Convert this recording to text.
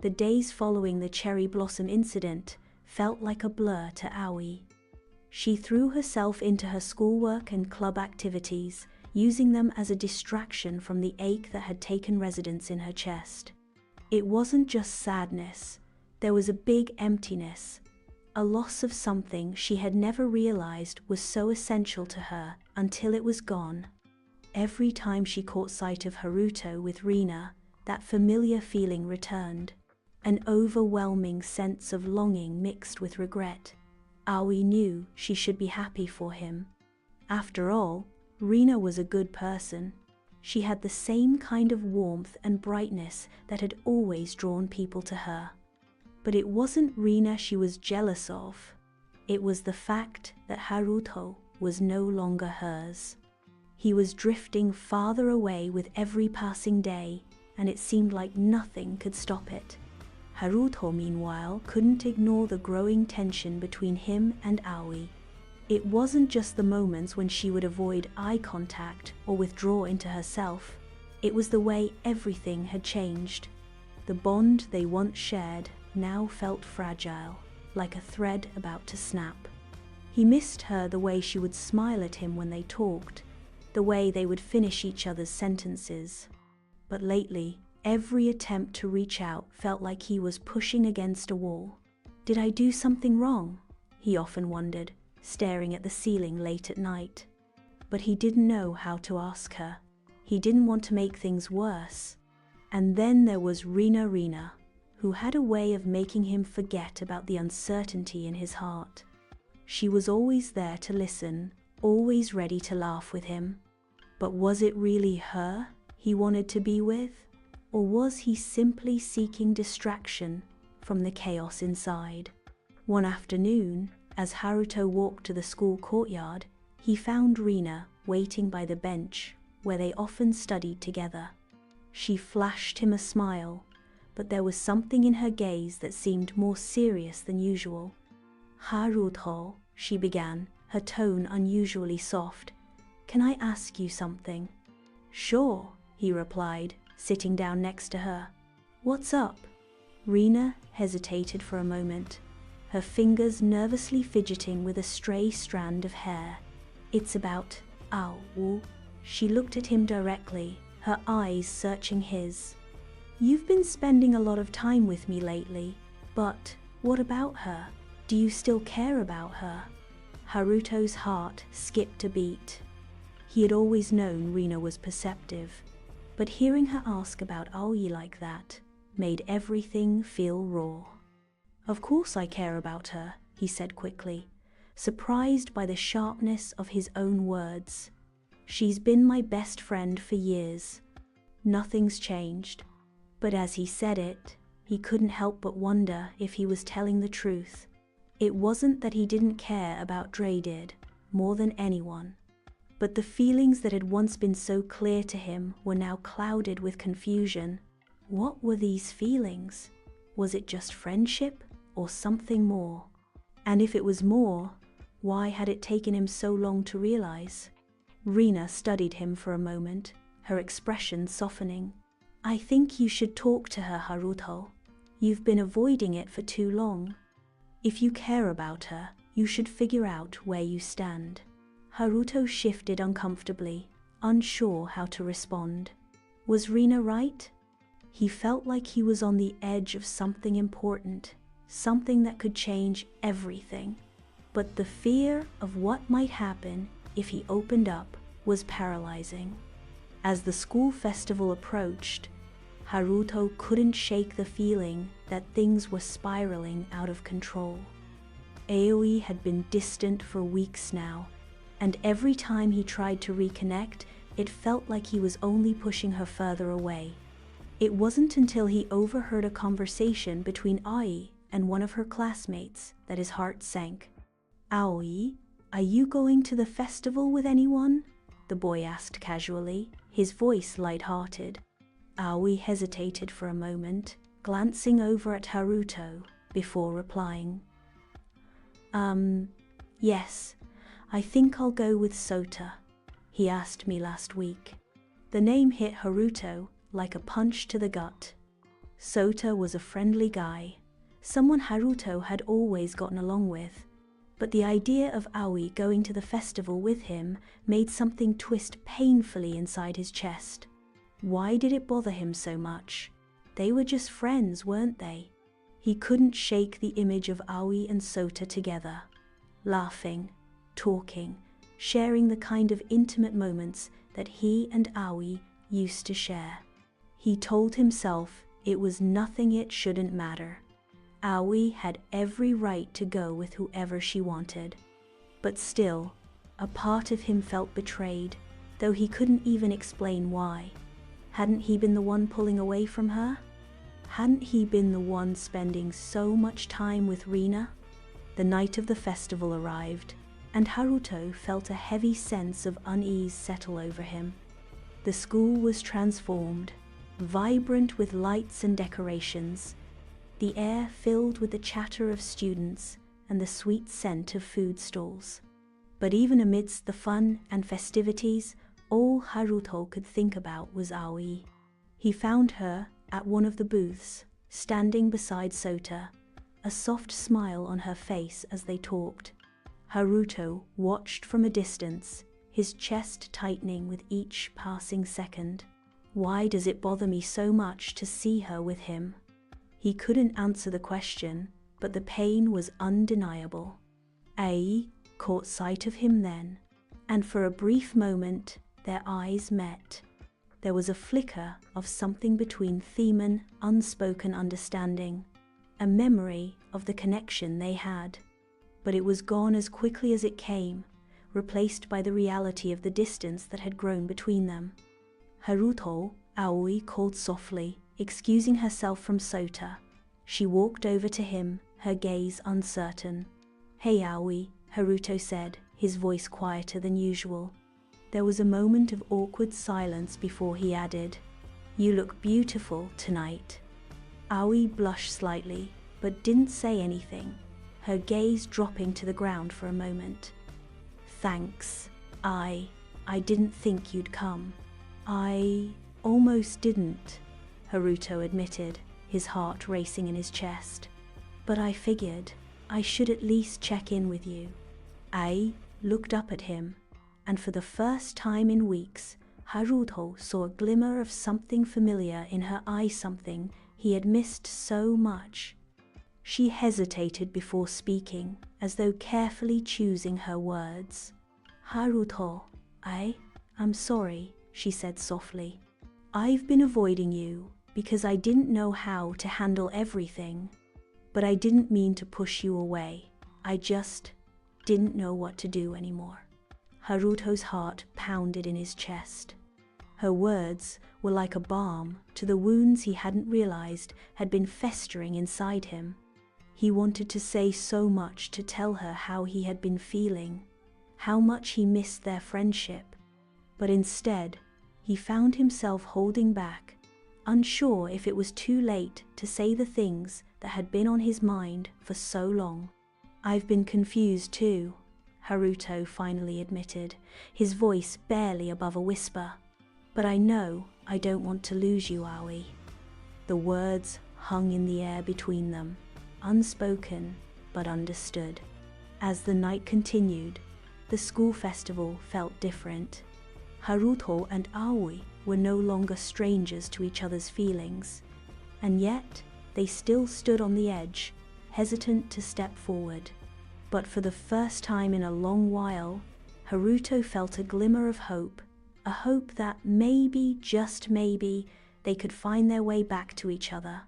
The days following the cherry blossom incident felt like a blur to Aoi. She threw herself into her schoolwork and club activities, using them as a distraction from the ache that had taken residence in her chest. It wasn't just sadness, there was a big emptiness, a loss of something she had never realized was so essential to her until it was gone. Every time she caught sight of Haruto with Rina, that familiar feeling returned, an overwhelming sense of longing mixed with regret. Aoi knew she should be happy for him. After all, Rina was a good person. She had the same kind of warmth and brightness that had always drawn people to her. But it wasn't Rina she was jealous of. It was the fact that Haruto was no longer hers. He was drifting farther away with every passing day, and it seemed like nothing could stop it. Haruto, meanwhile, couldn't ignore the growing tension between him and Aoi. It wasn't just the moments when she would avoid eye contact or withdraw into herself. It was the way everything had changed. The bond they once shared now felt fragile, like a thread about to snap. He missed her the way she would smile at him when they talked, the way they would finish each other's sentences. But lately, every attempt to reach out felt like he was pushing against a wall. Did I do something wrong? He often wondered, staring at the ceiling late at night. But he didn't know how to ask her. He didn't want to make things worse. And then there was Rina, who had a way of making him forget about the uncertainty in his heart. She was always there to listen, always ready to laugh with him. But was it really her he wanted to be with? Or was he simply seeking distraction from the chaos inside? One afternoon, as Haruto walked to the school courtyard, he found Rina waiting by the bench where they often studied together. She flashed him a smile, but there was something in her gaze that seemed more serious than usual. "Haruto," she began, her tone unusually soft. "Can I ask you something?" "Sure," he replied, sitting down next to her. "What's up?" Rina hesitated for a moment, her fingers nervously fidgeting with a stray strand of hair. "It's about Aoi." She looked at him directly, her eyes searching his. "You've been spending a lot of time with me lately, but what about her? Do you still care about her?" Haruto's heart skipped a beat. He had always known Rina was perceptive, but hearing her ask about Aoi like that made everything feel raw. "Of course I care about her," he said quickly, surprised by the sharpness of his own words. "She's been my best friend for years. Nothing's changed." But as he said it, he couldn't help but wonder if he was telling the truth. It wasn't that he didn't care about Dre more than anyone. But the feelings that had once been so clear to him were now clouded with confusion. What were these feelings? Was it just friendship or something more? And if it was more, why had it taken him so long to realize? Rina studied him for a moment, her expression softening. "I think you should talk to her, Haruto. You've been avoiding it for too long. If you care about her, you should figure out where you stand." Haruto shifted uncomfortably, unsure how to respond. Was Rina right? He felt like he was on the edge of something important, something that could change everything. But the fear of what might happen if he opened up was paralyzing. As the school festival approached, Haruto couldn't shake the feeling that things were spiraling out of control. Aoi had been distant for weeks now, and every time he tried to reconnect, it felt like he was only pushing her further away. It wasn't until he overheard a conversation between Aoi and one of her classmates that his heart sank. "Aoi, are you going to the festival with anyone?" the boy asked casually, his voice light-hearted. Aoi hesitated for a moment, glancing over at Haruto before replying. Yes, I think I'll go with Sota. He asked me last week." The name hit Haruto like a punch to the gut. Sota was a friendly guy, someone Haruto had always gotten along with. But the idea of Aoi going to the festival with him made something twist painfully inside his chest. Why did it bother him so much? They were just friends, weren't they? He couldn't shake the image of Aoi and Sota together, laughing, talking, sharing the kind of intimate moments that he and Aoi used to share. He told himself it was nothing, it shouldn't matter. Aoi had every right to go with whoever she wanted. But still, a part of him felt betrayed, though he couldn't even explain why. Hadn't he been the one pulling away from her? Hadn't he been the one spending so much time with Rina? The night of the festival arrived, and Haruto felt a heavy sense of unease settle over him. The school was transformed, vibrant with lights and decorations, the air filled with the chatter of students and the sweet scent of food stalls. But even amidst the fun and festivities, all Haruto could think about was Aoi. He found her at one of the booths, standing beside Sota, a soft smile on her face as they talked. Haruto watched from a distance, his chest tightening with each passing second. Why does it bother me so much to see her with him? He couldn't answer the question, but the pain was undeniable. Aoi caught sight of him then, and for a brief moment their eyes met. There was a flicker of something between them, an unspoken understanding, a memory of the connection they had. But it was gone as quickly as it came, replaced by the reality of the distance that had grown between them. Haruto, Aoi called softly, excusing herself from Sota. She walked over to him, her gaze uncertain. "Hey Aoi," Haruto said, his voice quieter than usual. There was a moment of awkward silence before he added, "You look beautiful tonight." Aoi blushed slightly, but didn't say anything, her gaze dropping to the ground for a moment. "Thanks. I didn't think you'd come." "I almost didn't," Haruto admitted, his heart racing in his chest. "But I figured I should at least check in with you." Aoi looked up at him, and for the first time in weeks, Haruto saw a glimmer of something familiar in her eyes, something he had missed so much. She hesitated before speaking, as though carefully choosing her words. "Haruto, I'm sorry," she said softly. "I've been avoiding you because I didn't know how to handle everything. But I didn't mean to push you away. I just didn't know what to do anymore." Haruto's heart pounded in his chest. Her words were like a balm to the wounds he hadn't realized had been festering inside him. He wanted to say so much, to tell her how he had been feeling, how much he missed their friendship. But instead, he found himself holding back, unsure if it was too late to say the things that had been on his mind for so long. "I've been confused too," Haruto finally admitted, his voice barely above a whisper. "But I know I don't want to lose you, Aoi." The words hung in the air between them, unspoken but understood. As the night continued, the school festival felt different. Haruto and Aoi were no longer strangers to each other's feelings, and yet they still stood on the edge, hesitant to step forward. But for the first time in a long while, Haruto felt a glimmer of hope, a hope that maybe, just maybe, they could find their way back to each other.